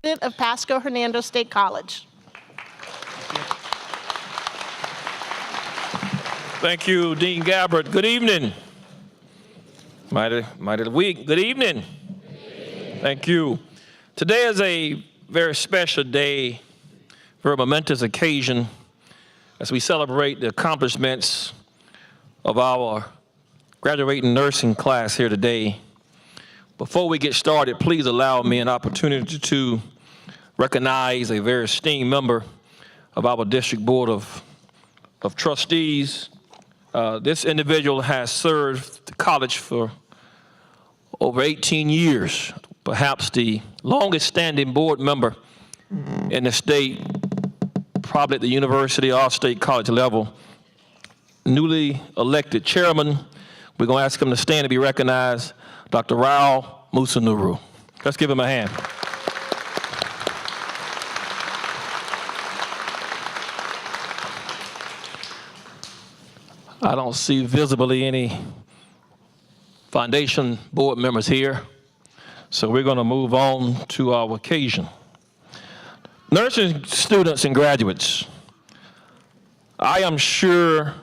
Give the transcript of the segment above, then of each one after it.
President of Pasco-Hernando State College. Thank you, Dean Gabbard. Good evening. Mighty week. Good evening. Thank you. Today is a very special day, very momentous occasion as we celebrate the accomplishments of our graduating nursing class here today. Before we get started, please allow me an opportunity to recognize a very esteemed member of our District Board of Trustees. This individual has served the college for over 18 years, perhaps the longest standing board member in the state, probably at the university or state college level. Newly elected chairman, we're going to ask him to stand to be recognized, Dr. Rao Musunuru. Let's give him a hand. I don't see visibly any foundation board members here, so we're going to move on to our occasion. Nursing students and graduates, I am sure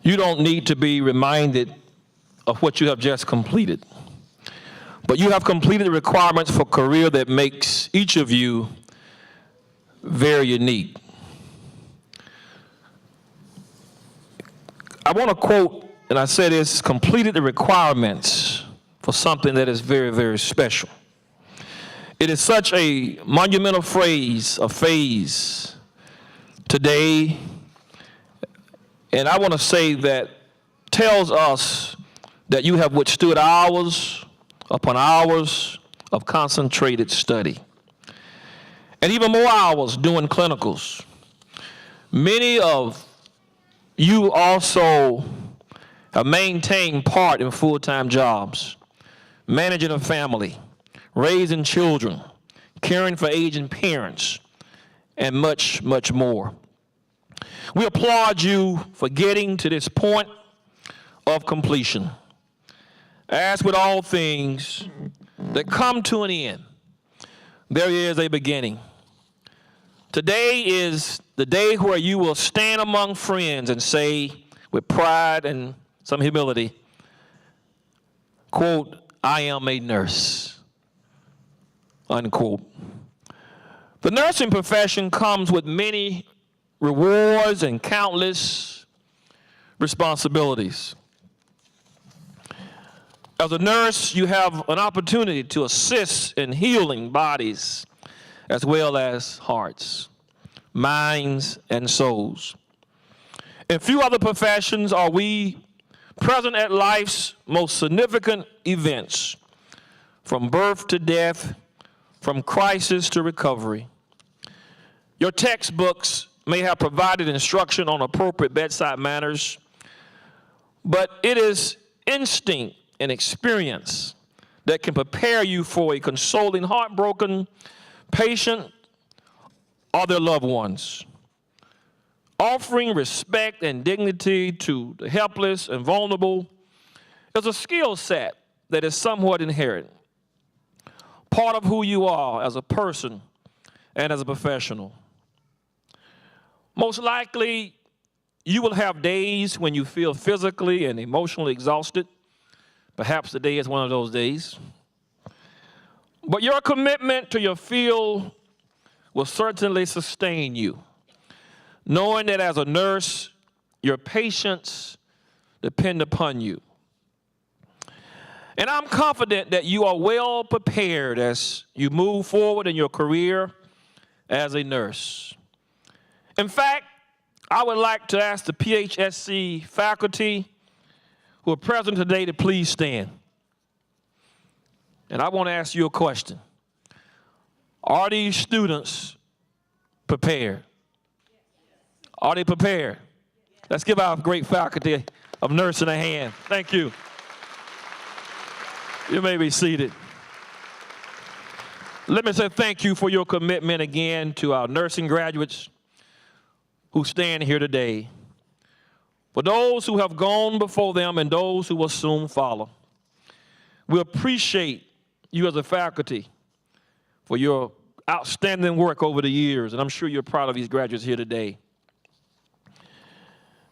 you don't need to be reminded of what you have just completed, but you have completed the requirements for a career that makes each of you very unique. I want to quote, and I say this, completed the requirements for something that is very, very special. It is such a monumental phase today, and I want to say that tells us that you have withstood hours upon hours of concentrated study, and even more hours doing clinicals. Many of you also have maintained part in full-time jobs, managing a family, raising children, caring for aging parents, and much, much more. We applaud you for getting to this point of completion. As with all things that come to an end, there is a beginning. Today is the day where you will stand among friends and say, with pride and some humility, quote, "I am a nurse," unquote. The nursing profession comes with many rewards and countless responsibilities. As a nurse, you have an opportunity to assist in healing bodies as well as hearts, minds, and souls. In few other professions are we present at life's most significant events, from birth to death, from crisis to recovery. Your textbooks may have provided instruction on appropriate bedside manners, but it is instinct and experience that can prepare you for a consoling heartbroken patient or their loved ones. Offering respect and dignity to the helpless and vulnerable is a skill set that is somewhat inherent, part of who you are as a person and as a professional. Most likely, you will have days when you feel physically and emotionally exhausted. Perhaps today is one of those days. But your commitment to your field will certainly sustain you, knowing that as a nurse, your patients depend upon you. And I'm confident that you are well prepared as you move forward in your career as a nurse. In fact, I would like to ask the PHSC faculty who are present today to please stand. And I want to ask you a question. Are these students prepared? Are they prepared? Let's give our great faculty of nursing a hand. Thank you. You may be seated. Let me say thank you for your commitment again to our nursing graduates who stand here today. For those who have gone before them and those who will soon follow, we appreciate you as a faculty for your outstanding work over the years, and I'm sure you're proud of these graduates here today.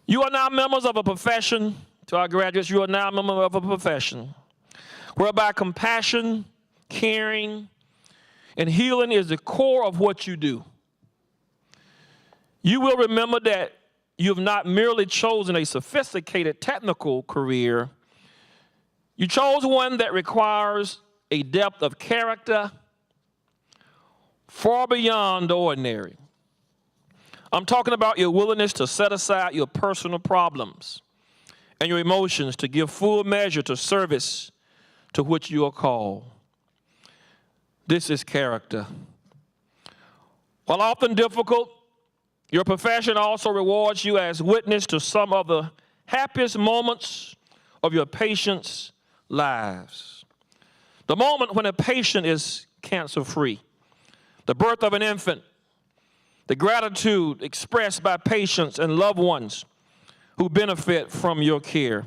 You are now members of a profession, to our graduates, you are now members of a profession whereby compassion, caring, and healing is the core of what you do. You will remember that you have not merely chosen a sophisticated technical career, you chose one that requires a depth of character far beyond the ordinary. I'm talking about your willingness to set aside your personal problems and your emotions to give full measure to service to which you are called. This is character. While often difficult, your profession also rewards you as witness to some of the happiest moments of your patients' lives. The moment when a patient is cancer-free, the birth of an infant, the gratitude expressed by patients and loved ones who benefit from your care.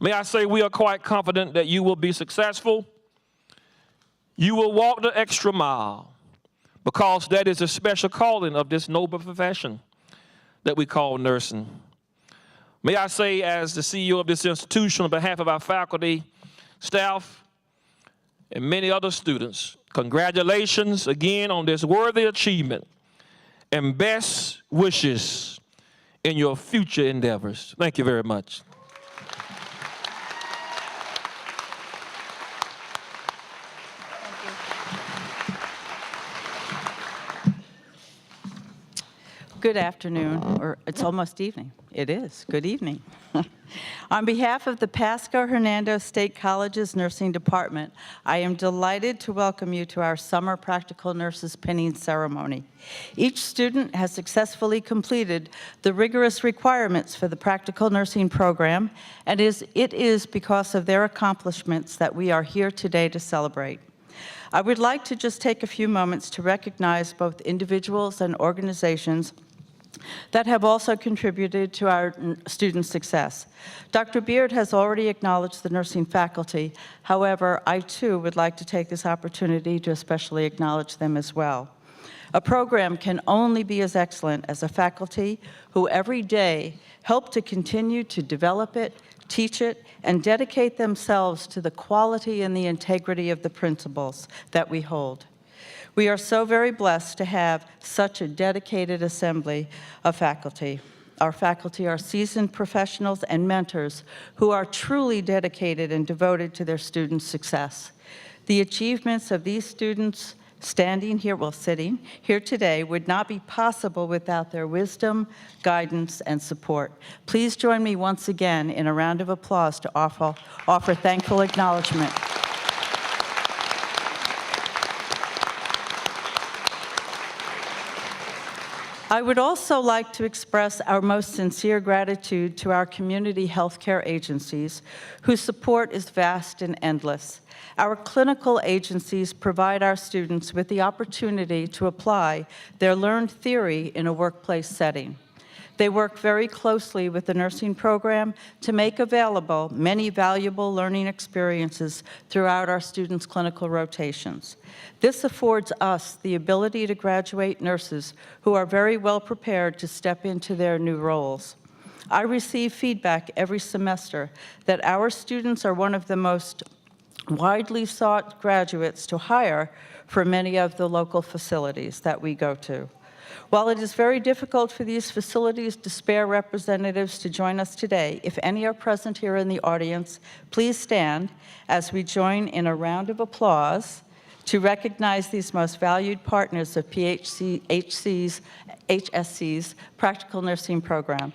May I say we are quite confident that you will be successful. You will walk the extra mile because that is a special calling of this noble profession that we call nursing. May I say, as the CEO of this institution, on behalf of our faculty, staff, and many other students, congratulations again on this worthy achievement and best wishes in your future endeavors. Thank you very much. Good afternoon, or it's almost evening. It is. Good evening. On behalf of the Pasco-Hernando State College's Nursing Department, I am delighted to welcome you to our Summer Practical Nurses Pinning Ceremony. Each student has successfully completed the rigorous requirements for the Practical Nursing program, and it is because of their accomplishments that we are here today to celebrate. I would like to just take a few moments to recognize both individuals and organizations that have also contributed to our student success. Dr. Beard has already acknowledged the nursing faculty. However, I too would like to take this opportunity to especially acknowledge them as well. A program can only be as excellent as a faculty who every day help to continue to develop it, teach it, and dedicate themselves to the quality and the integrity of the principles that we hold. We are so very blessed to have such a dedicated assembly of faculty. Our faculty are seasoned professionals and mentors who are truly dedicated and devoted to their students' success. The achievements of these students sitting here today would not be possible without their wisdom, guidance, and support. Please join me once again in a round of applause to offer thankful acknowledgement. I would also like to express our most sincere gratitude to our community healthcare agencies, whose support is vast and endless. Our clinical agencies provide our students with the opportunity to apply their learned theory in a workplace setting. They work very closely with the nursing program to make available many valuable learning experiences throughout our students' clinical rotations. This affords us the ability to graduate nurses who are very well prepared to step into their new roles. I receive feedback every semester that our students are one of the most widely sought graduates to hire for many of the local facilities that we go to. While it is very difficult for these facilities to spare representatives to join us today, if any are present here in the audience, please stand as we join in a round of applause to recognize these most valued partners of HSC's Practical Nursing Program.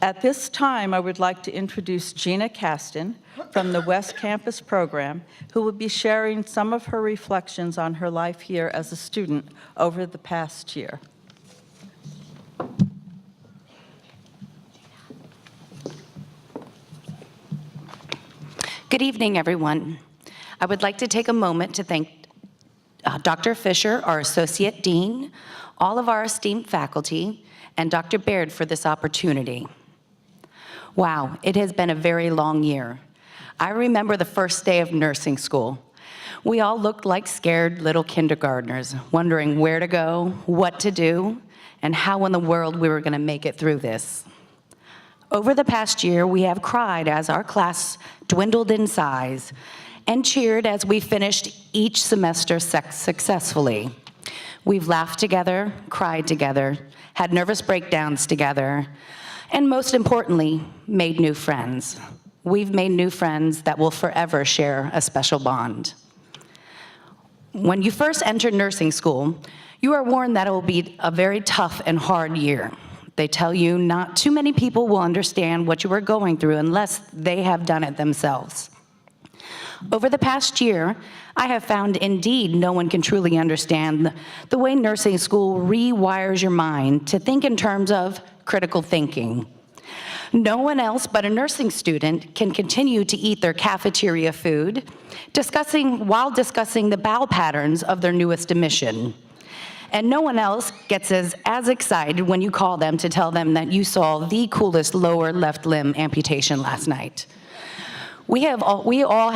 At this time, I would like to introduce Gina Caston from the West Campus program, who will be sharing some of her reflections on her life here as a student over the past year. Good evening, everyone. I would like to take a moment to thank Dr. Fisher, our Associate Dean, all of our esteemed faculty, and Dr. Baird for this opportunity. Wow, it has been a very long year. I remember the first day of nursing school. We all looked like scared little kindergartners, wondering where to go, what to do, and how in the world we were going to make it through this. Over the past year, we have cried as our class dwindled in size and cheered as we finished each semester successfully. We've laughed together, cried together, had nervous breakdowns together, and most importantly, made new friends. We've made new friends that will forever share a special bond. When you first enter nursing school, you are warned that it will be a very tough and hard year. They tell you not too many people will understand what you are going through unless they have done it themselves. Over the past year, I have found indeed no one can truly understand the way nursing school rewires your mind to think in terms of critical thinking. No one else but a nursing student can continue to eat their cafeteria food, while discussing the bowel patterns of their newest admission. And no one else gets as excited when you call them to tell them that you saw the coolest lower left limb amputation last night. We have all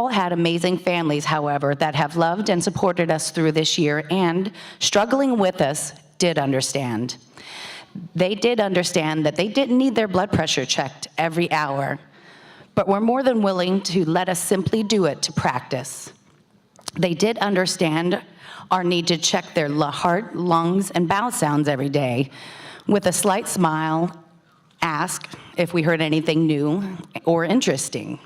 had amazing families, however, that have loved and supported us through this year and, struggling with us, did understand. They did understand that they didn't need their blood pressure checked every hour, but were more than willing to let us simply do it to practice. They did understand our need to check their heart, lungs, and bowel sounds every day. With a slight smile, ask if we heard anything new or interesting.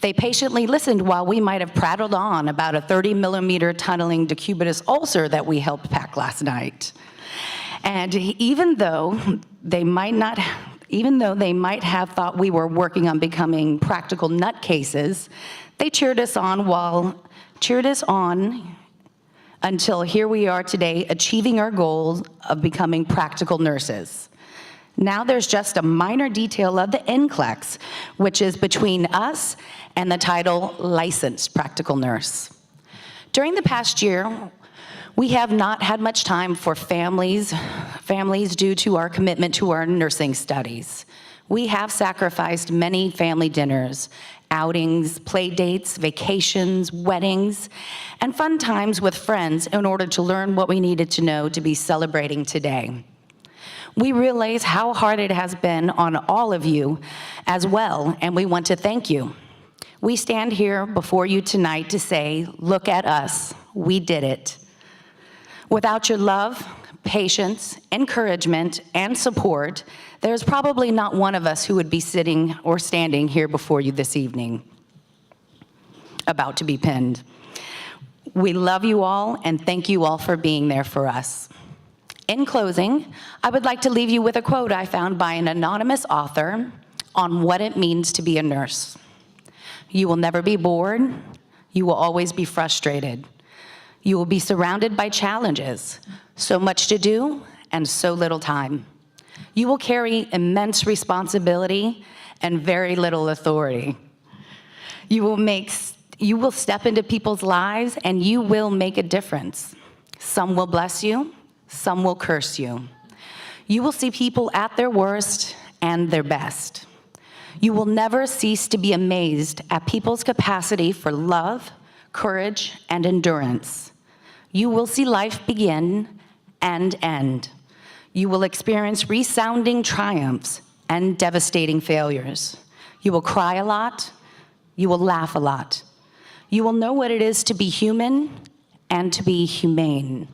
They patiently listened while we might have prattled on about a 30-millimeter tunneling decubitus ulcer that we helped pack last night. And even though they might have thought we were working on becoming practical nutcases, they cheered us on until here we are today, achieving our goal of becoming practical nurses. Now there's just a minor detail of the NCLEX, which is between us and the title licensed practical nurse. During the past year, we have not had much time for families due to our commitment to our nursing studies. We have sacrificed many family dinners, outings, play dates, vacations, weddings, and fun times with friends in order to learn what we needed to know to be celebrating today. We realize how hard it has been on all of you as well, and we want to thank you. We stand here before you tonight to say, look at us, we did it. Without your love, patience, encouragement, and support, there's probably not one of us who would be sitting or standing here before you this evening, about to be pinned. We love you all and thank you all for being there for us. In closing, I would like to leave you with a quote I found by an anonymous author on what it means to be a nurse. You will never be bored. You will always be frustrated. You will be surrounded by challenges, so much to do and so little time. You will carry immense responsibility and very little authority. You will step into people's lives and you will make a difference. Some will bless you, some will curse you. You will see people at their worst and their best. You will never cease to be amazed at people's capacity for love, courage, and endurance. You will see life begin and end. You will experience resounding triumphs and devastating failures. You will cry a lot. You will laugh a lot. You will know what it is to be human and to be humane.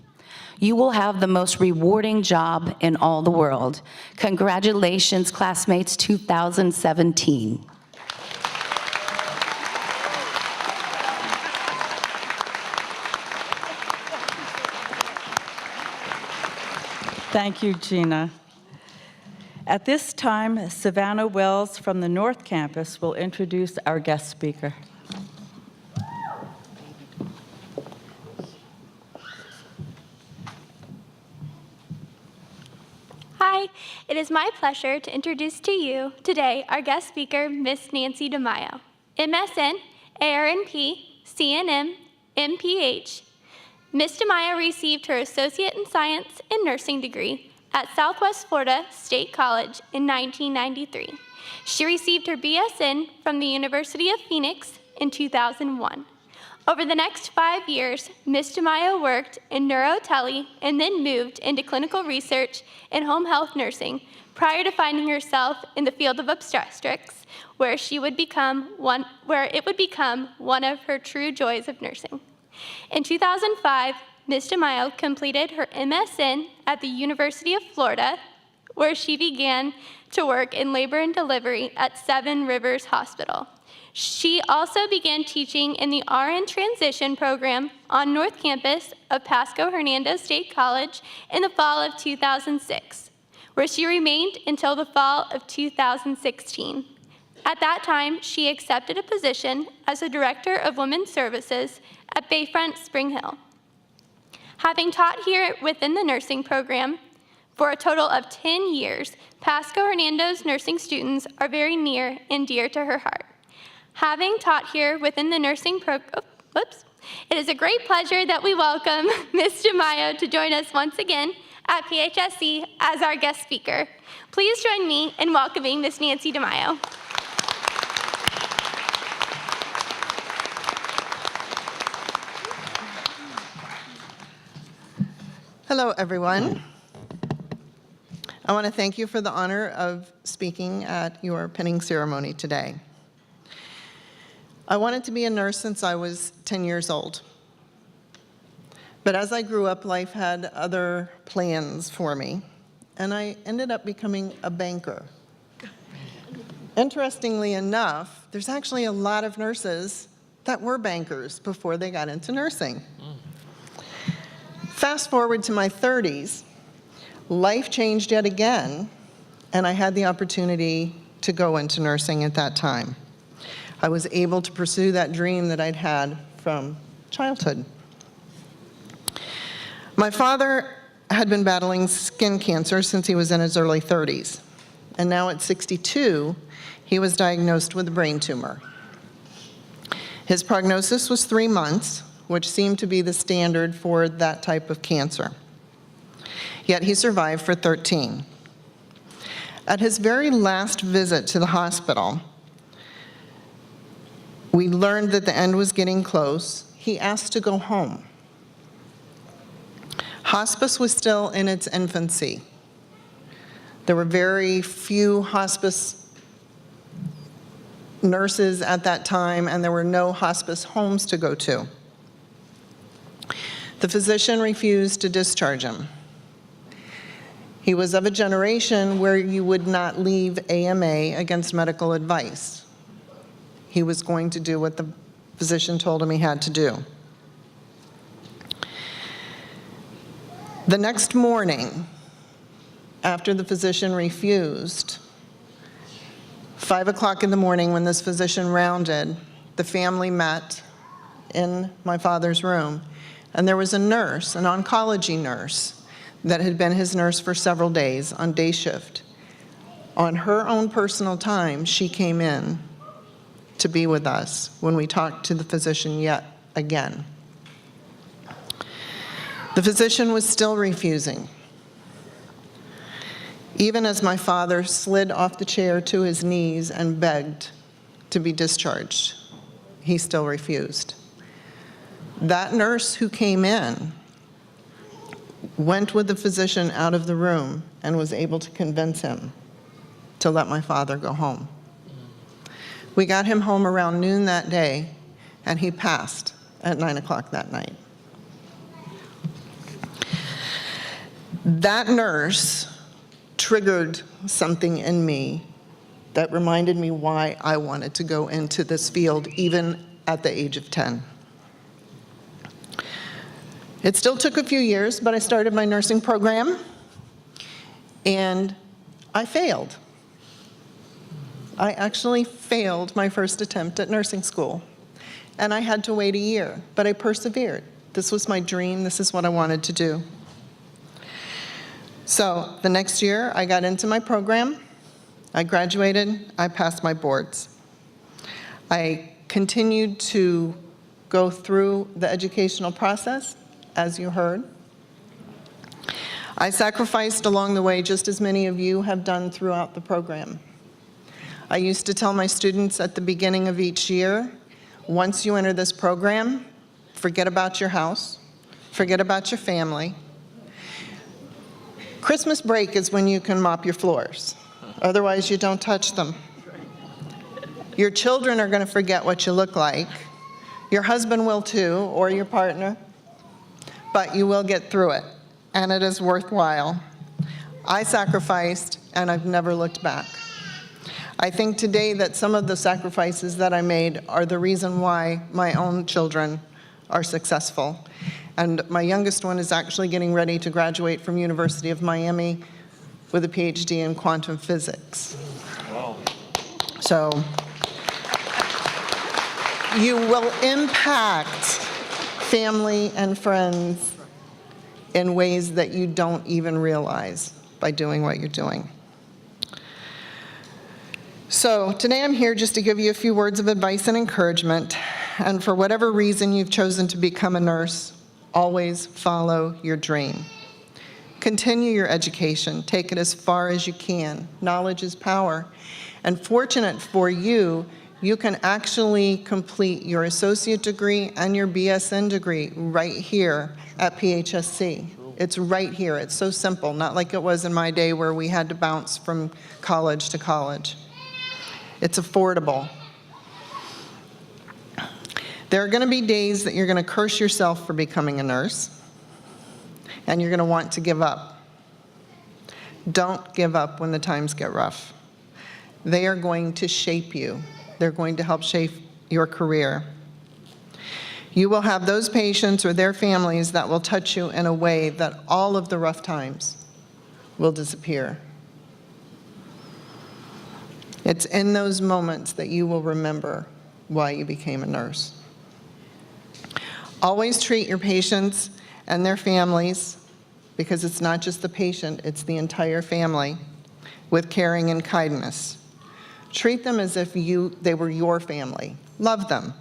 You will have the most rewarding job in all the world. Congratulations, classmates 2017. Thank you, Gina. At this time, Savannah Wells from the North Campus will introduce our guest speaker. Hi, it is my pleasure to introduce to you today our guest speaker, Miss Nancy DeMaio, MSN, ARNP, CNM, MPH. Ms. DeMaio received her Associate in Science and Nursing degree at Southwest Florida State College in 1993. She received her BSN from the University of Phoenix in 2001. Over the next 5 years, Ms. DeMaio worked in neurotele and then moved into clinical research and home health nursing prior to finding herself in the field of obstetrics, where it would become one of her true joys of nursing. In 2005, Ms. DeMaio completed her MSN at the University of Florida, where she began to work in labor and delivery at Seven Rivers Hospital. She also began teaching in the RN transition program on North Campus of Pasco-Hernando State College in the fall of 2006, where she remained until the fall of 2016. At that time, she accepted a position as a Director of Women's Services at Bayfront Spring Hill. Having taught here within the nursing program for a total of 10 years, Pasco-Hernando's nursing students are very near and dear to her heart. Having taught here within the nursing program, it is a great pleasure that we welcome Ms. DeMaio to join us once again at PHSC as our guest speaker. Please join me in welcoming Ms. Nancy DeMaio. Hello, everyone. I want to thank you for the honor of speaking at your pinning ceremony today. I wanted to be a nurse since I was 10 years old. But as I grew up, life had other plans for me, and I ended up becoming a banker. Interestingly enough, there's actually a lot of nurses that were bankers before they got into nursing. Fast forward to my 30s, life changed yet again, and I had the opportunity to go into nursing at that time. I was able to pursue that dream that I'd had from childhood. My father had been battling skin cancer since he was in his early 30s, and now at 62, he was diagnosed with a brain tumor. His prognosis was 3 months, which seemed to be the standard for that type of cancer. Yet he survived for 13. At his very last visit to the hospital, we learned that the end was getting close. He asked to go home. Hospice was still in its infancy. There were very few hospice nurses at that time, and there were no hospice homes to go to. The physician refused to discharge him. He was of a generation where you would not leave AMA against medical advice. He was going to do what the physician told him he had to do. The next morning, after the physician refused, 5 o'clock in the morning when this physician rounded, the family met in my father's room, and there was a nurse, an oncology nurse, that had been his nurse for several days on day shift. On her own personal time, she came in to be with us when we talked to the physician yet again. The physician was still refusing. Even as my father slid off the chair to his knees and begged to be discharged, he still refused. That nurse who came in went with the physician out of the room and was able to convince him to let my father go home. We got him home around noon that day, and he passed at 9 o'clock that night. That nurse triggered something in me that reminded me why I wanted to go into this field, even at the age of 10. It still took a few years, but I started my nursing program, and I failed. I actually failed my first attempt at nursing school, and I had to wait a year, but I persevered. This was my dream. This is what I wanted to do. So the next year, I got into my program. I graduated. I passed my boards. I continued to go through the educational process, as you heard. I sacrificed along the way just as many of you have done throughout the program. I used to tell my students at the beginning of each year, once you enter this program, forget about your house, forget about your family. Christmas break is when you can mop your floors. Otherwise, you don't touch them. Your children are going to forget what you look like. Your husband will too, or your partner. But you will get through it, and it is worthwhile. I sacrificed, and I've never looked back. I think today that some of the sacrifices that I made are the reason why my own children are successful. And my youngest one is actually getting ready to graduate from University of Miami with a PhD in quantum physics. Wow. So you will impact family and friends in ways that you don't even realize by doing what you're doing. So today I'm here just to give you a few words of advice and encouragement. And for whatever reason you've chosen to become a nurse, always follow your dream. Continue your education. Take it as far as you can. Knowledge is power. And fortunate for you, you can actually complete your associate degree and your BSN degree right here at PHSC. It's right here. It's so simple, not like it was in my day where we had to bounce from college to college. It's affordable. There are going to be days that you're going to curse yourself for becoming a nurse, and you're going to want to give up. Don't give up when the times get rough. They are going to shape you. They're going to help shape your career. You will have those patients or their families that will touch you in a way that all of the rough times will disappear. It's in those moments that you will remember why you became a nurse. Always treat your patients and their families, because it's not just the patient, it's the entire family, with caring and kindness. Treat them as if they were your family. Love them.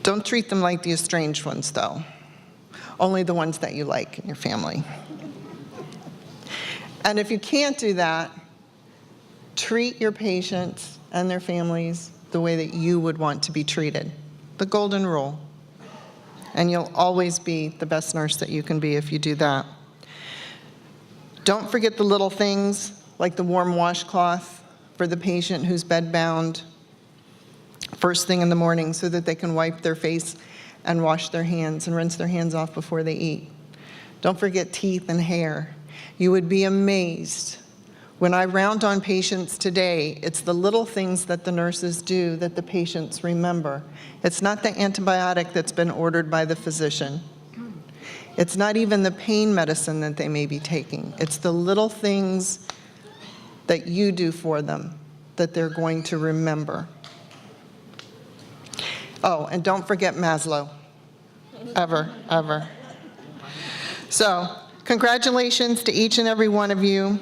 Don't treat them like the estranged ones, though. Only the ones that you like in your family. And if you can't do that, treat your patients and their families the way that you would want to be treated. The golden rule. And you'll always be the best nurse that you can be if you do that. Don't forget the little things like the warm washcloth for the patient who's bedbound first thing in the morning so that they can wipe their face and wash their hands and rinse their hands off before they eat. Don't forget teeth and hair. You would be amazed. When I round on patients today, it's the little things that the nurses do that the patients remember. It's not the antibiotic that's been ordered by the physician. It's not even the pain medicine that they may be taking. It's the little things that you do for them that they're going to remember. Oh, and don't forget Maslow. Ever, ever. So, congratulations to each and every one of you.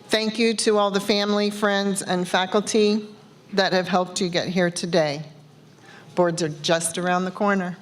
Thank you to all the family, friends, and faculty that have helped you get here today. Boards are just around the corner.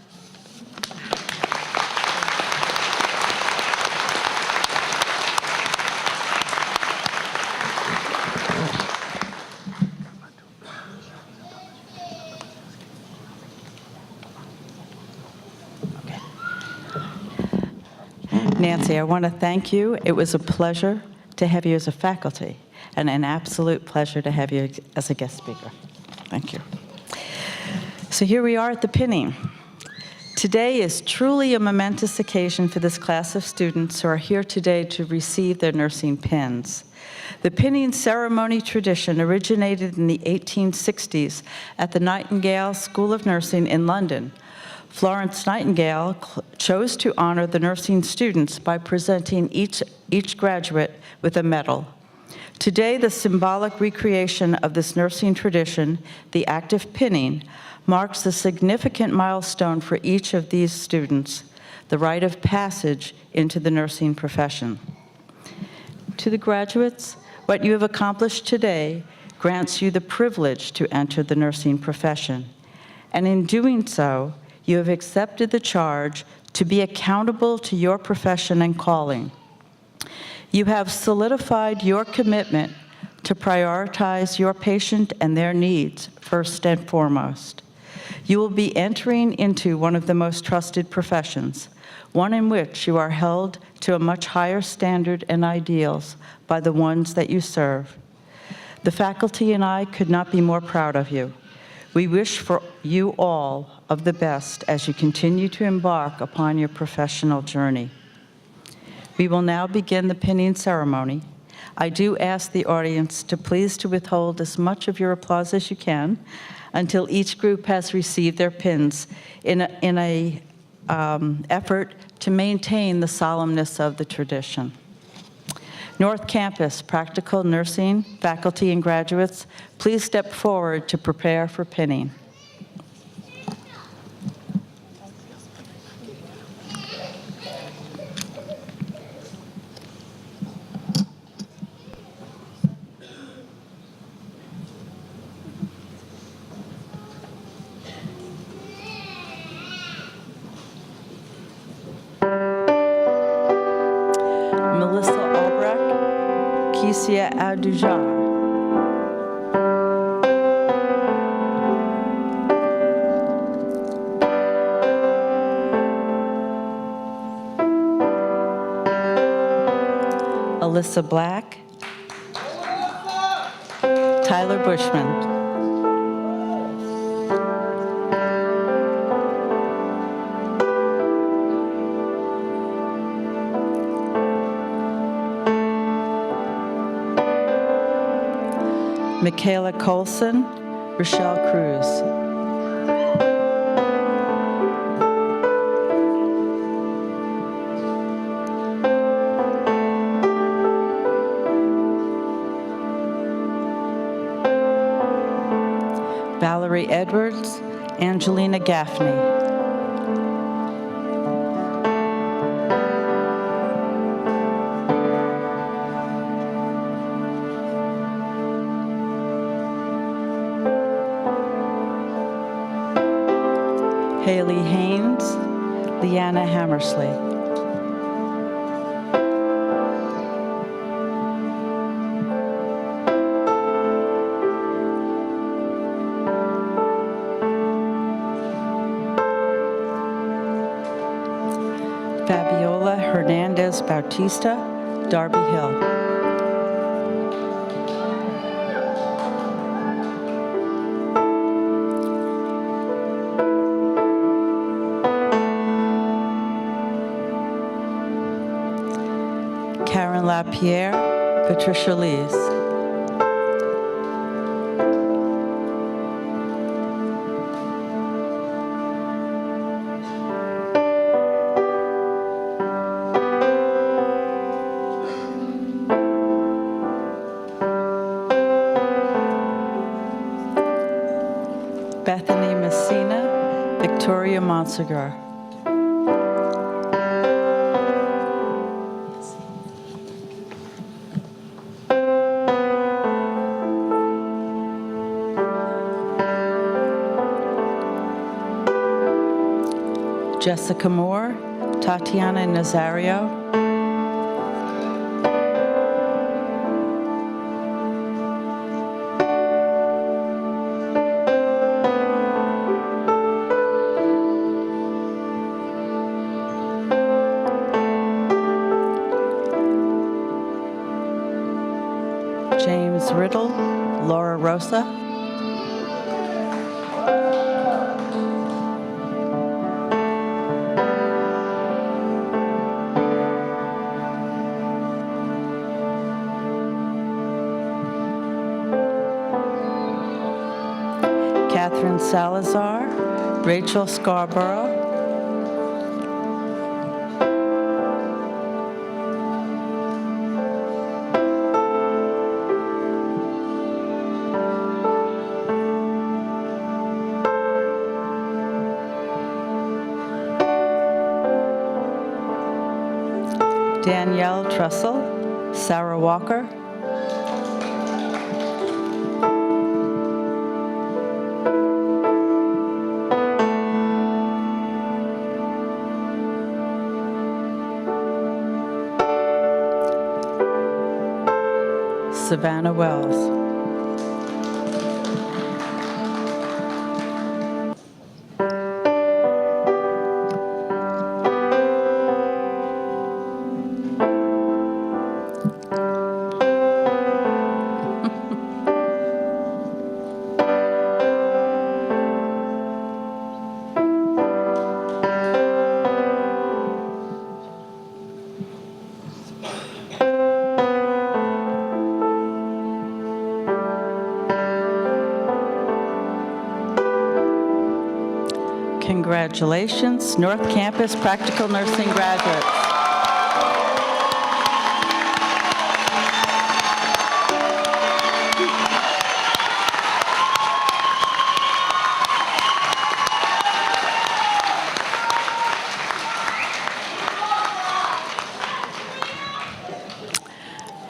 Nancy, I want to thank you. It was a pleasure to have you as a faculty, and an absolute pleasure to have you as a guest speaker. Thank you. So here we are at the pinning. Today is truly a momentous occasion for this class of students who are here today to receive their nursing pins. The pinning ceremony tradition originated in the 1860s at the Nightingale School of Nursing in London. Florence Nightingale chose to honor the nursing students by presenting each graduate with a medal. Today, the symbolic recreation of this nursing tradition, the act of pinning, marks a significant milestone for each of these students, the rite of passage into the nursing profession. To the graduates, what you have accomplished today grants you the privilege to enter the nursing profession. And in doing so, you have accepted the charge to be accountable to your profession and calling. You have solidified your commitment to prioritize your patient and their needs first and foremost. You will be entering into one of the most trusted professions, one in which you are held to a much higher standard and ideals by the ones that you serve. The faculty and I could not be more proud of you. We wish for you all of the best as you continue to embark upon your professional journey. We will now begin the pinning ceremony. I do ask the audience to please to withhold as much of your applause as you can until each group has received their pins in a effort to maintain the solemnness of the tradition. North Campus Practical Nursing faculty and graduates, please step forward to prepare for pinning. Melissa Albrecht, Kesia Adujar. Alyssa Black. Tyler Bushman. Michaela Colson, Rochelle Cruz. Valerie Edwards, Angelina Gaffney. Haley Haynes, Leanna Hammersley. Fabiola Hernandez Bautista, Darby Hill. Karen LaPierre, Patricia Lees. Bethany Messina, Victoria Monsegar. Jessica Moore, Tatiana Nazario. James Riddle, Laura Rosa. Catherine Salazar, Rachel Scarborough. Danielle Trussell, Sarah Walker. Savannah Wells. Congratulations, North Campus Practical Nursing graduates.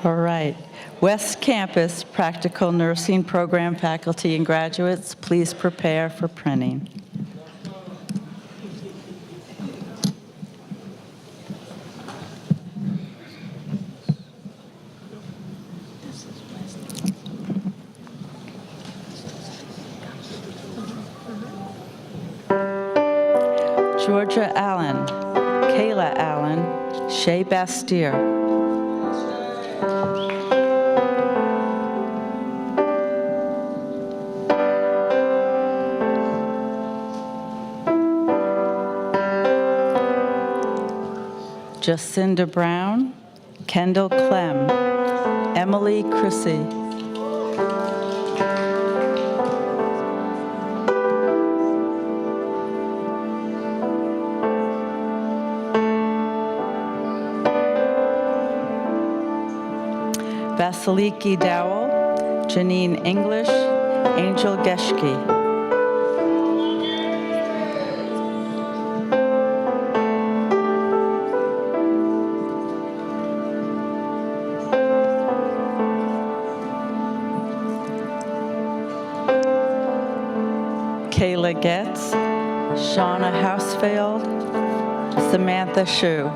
All right. West Campus Practical Nursing Program faculty and graduates, please prepare for printing. Georgia Allen, Kayla Allen, Shay Bastier. Jacinda Brown, Kendall Clem, Emily Chrissy. Vasiliki Dowell, Janine English, Angel Geschke. Kayla Getz, Shauna Housefeld, Samantha Shu.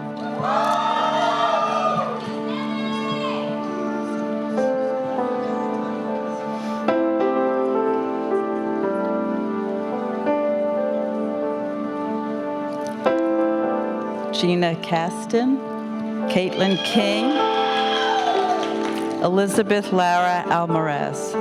Gina Caston, Caitlin King, Elizabeth Lara Almaraz.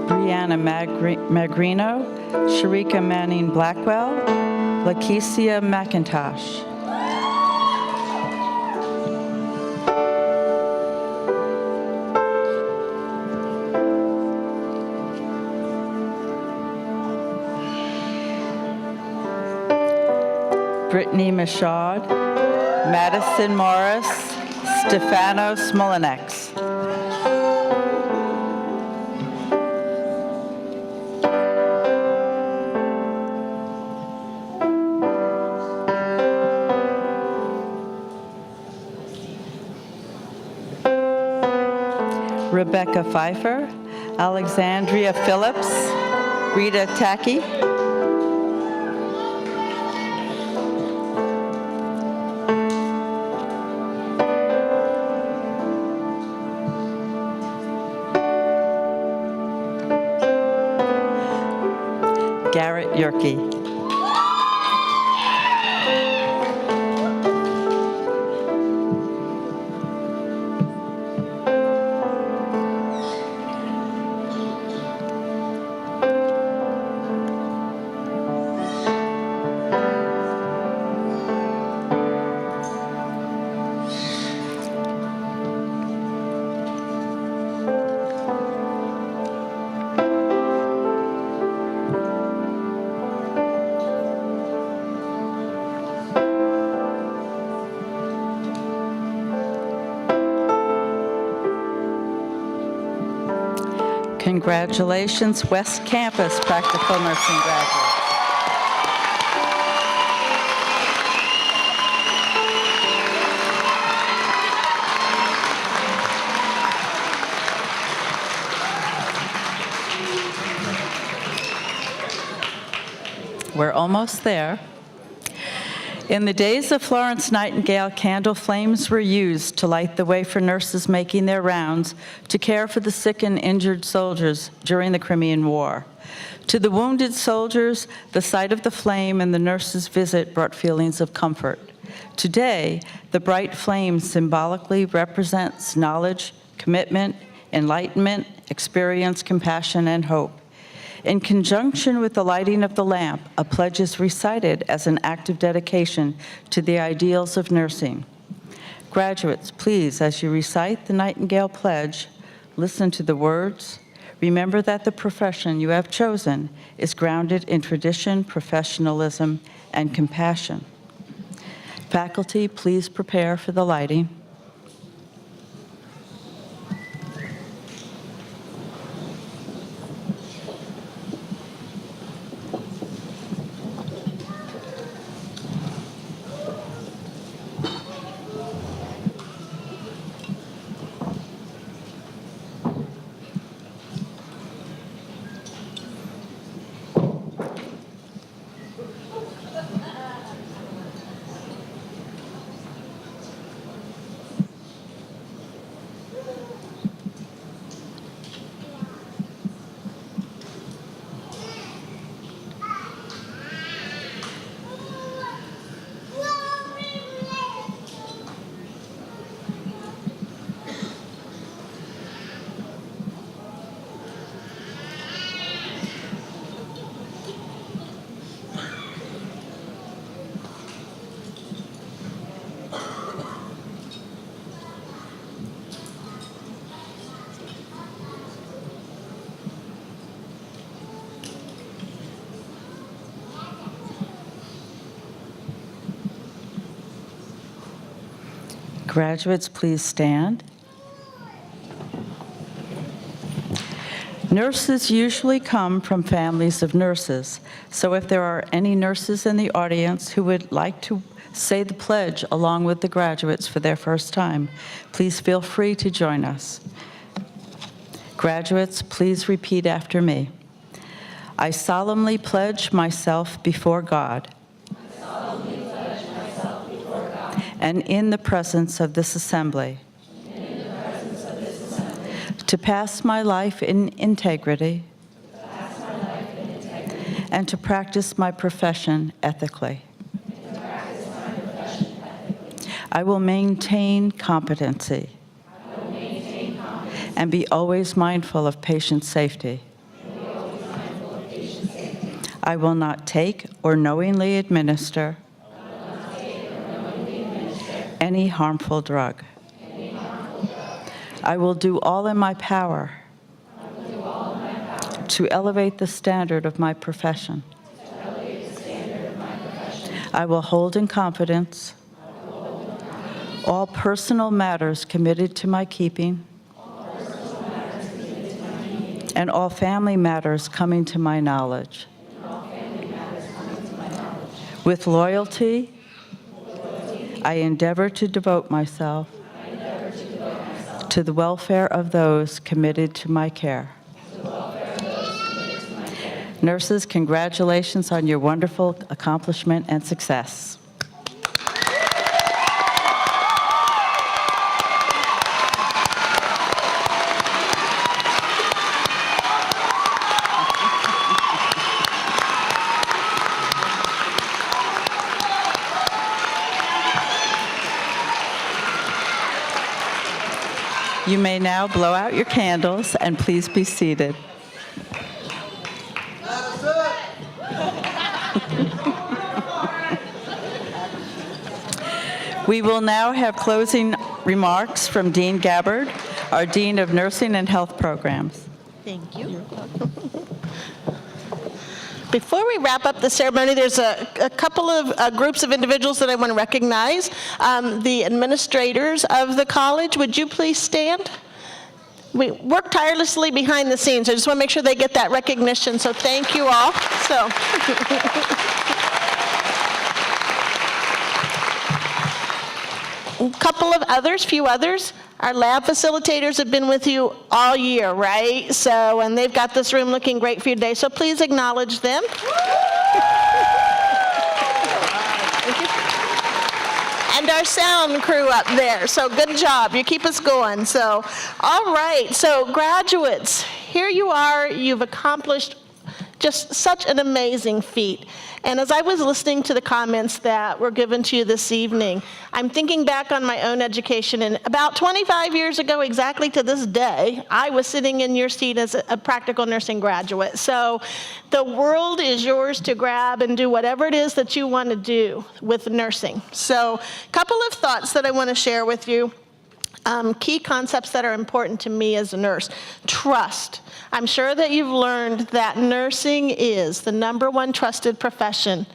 Brianna Magrino, Sharika Manning Blackwell, Lakecia McIntosh. Brittany Michaud, Madison Morris, Stefano Smolinex. Rebecca Pfeiffer, Alexandria Phillips, Rita Tacky. Garrett Yerke. Congratulations, West Campus Practical Nursing graduates. We're almost there. In the days of Florence Nightingale, candle flames were used to light the way for nurses making their rounds to care for the sick and injured soldiers during the Crimean War. To the wounded soldiers, the sight of the flame and the nurse's visit brought feelings of comfort. Today, the bright flame symbolically represents knowledge, commitment, enlightenment, experience, compassion, and hope. In conjunction with the lighting of the lamp, a pledge is recited as an act of dedication to the ideals of nursing. Graduates, please, as you recite the Nightingale Pledge, listen to the words. Remember that the profession you have chosen is grounded in tradition, professionalism, and compassion. Faculty, please prepare for the lighting. Graduates, please stand. Nurses usually come from families of nurses, so if there are any nurses in the audience who would like to say the pledge along with the graduates for their first time, please feel free to join us. Graduates, please repeat after me. I solemnly pledge myself before God. And in the presence of this assembly, to pass my life in integrity, and to practice my profession ethically. I will maintain competency and be always mindful of patient safety. I will not take or knowingly administer any harmful drug. I will do all in my power to elevate the standard of my profession. I will hold in confidence all personal matters committed to my keeping and all family matters coming to my knowledge. With loyalty, I endeavor to devote myself to the welfare of those committed to my care. Nurses, congratulations on your wonderful accomplishment and success. You may now blow out your candles and please be seated. We will now have closing remarks from Dean Gabbard, our Dean of Nursing and Health Programs. Thank you. Before we wrap up the ceremony, there's a couple of groups of individuals that I want to recognize. The administrators of the college, would you please stand? We work tirelessly behind the scenes. I just want to make sure they get that recognition, so thank you all. A couple of others, few others. Our lab facilitators have been with you all year, right? And they've got this room looking great for you today, so please acknowledge them. and our sound crew up there. So good job. You keep us going. So, all right. So graduates, here you are. You've accomplished just such an amazing feat. And as I was listening to the comments that were given to you this evening, I'm thinking back on my own education. And about 25 years ago, exactly to this day, I was sitting in your seat as a practical nursing graduate. So the world is yours to grab and do whatever it is that you want to do with nursing. So a couple of thoughts that I want to share with you. Key concepts that are important to me as a nurse. Trust. I'm sure that you've learned that nursing is the #1 trusted profession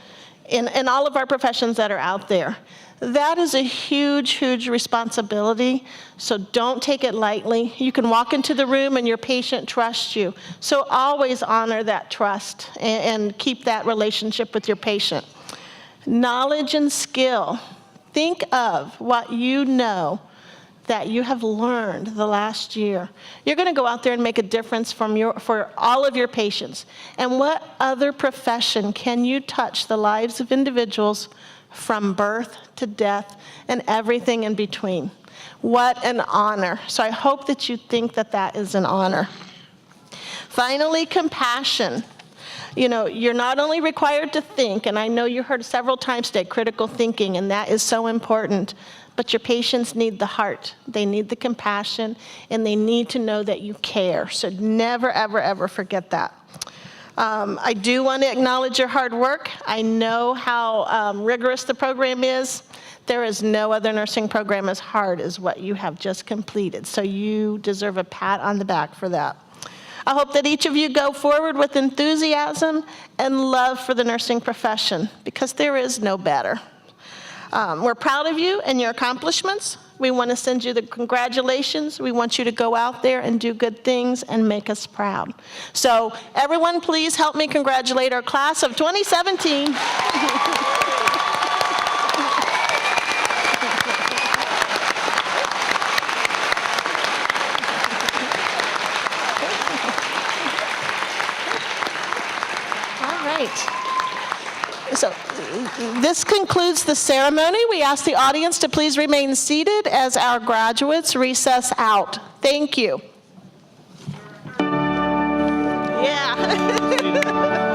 in all of our professions that are out there. That is a huge, huge responsibility, so don't take it lightly. You can walk into the room and your patient trusts you. So always honor that trust and keep that relationship with your patient. Knowledge and skill. Think of what you know that you have learned the last year. You're going to go out there and make a difference for all of your patients. And what other profession can you touch the lives of individuals from birth to death and everything in between? What an honor. So I hope that you think that that is an honor. Finally, compassion. You know, you're not only required to think, and I know you heard several times today, critical thinking, and that is so important, but your patients need the heart. They need the compassion, and they need to know that you care. So never, ever, ever forget that. I do want to acknowledge your hard work. I know how rigorous the program is. There is no other nursing program as hard as what you have just completed. So you deserve a pat on the back for that. I hope that each of you go forward with enthusiasm and love for the nursing profession, because there is no better. We're proud of you and your accomplishments. We want to send you the congratulations. We want you to go out there and do good things and make us proud. So everyone, please help me congratulate our class of 2017. So this concludes the ceremony. We ask the audience to please remain seated as our graduates recess out. Thank you. Yeah.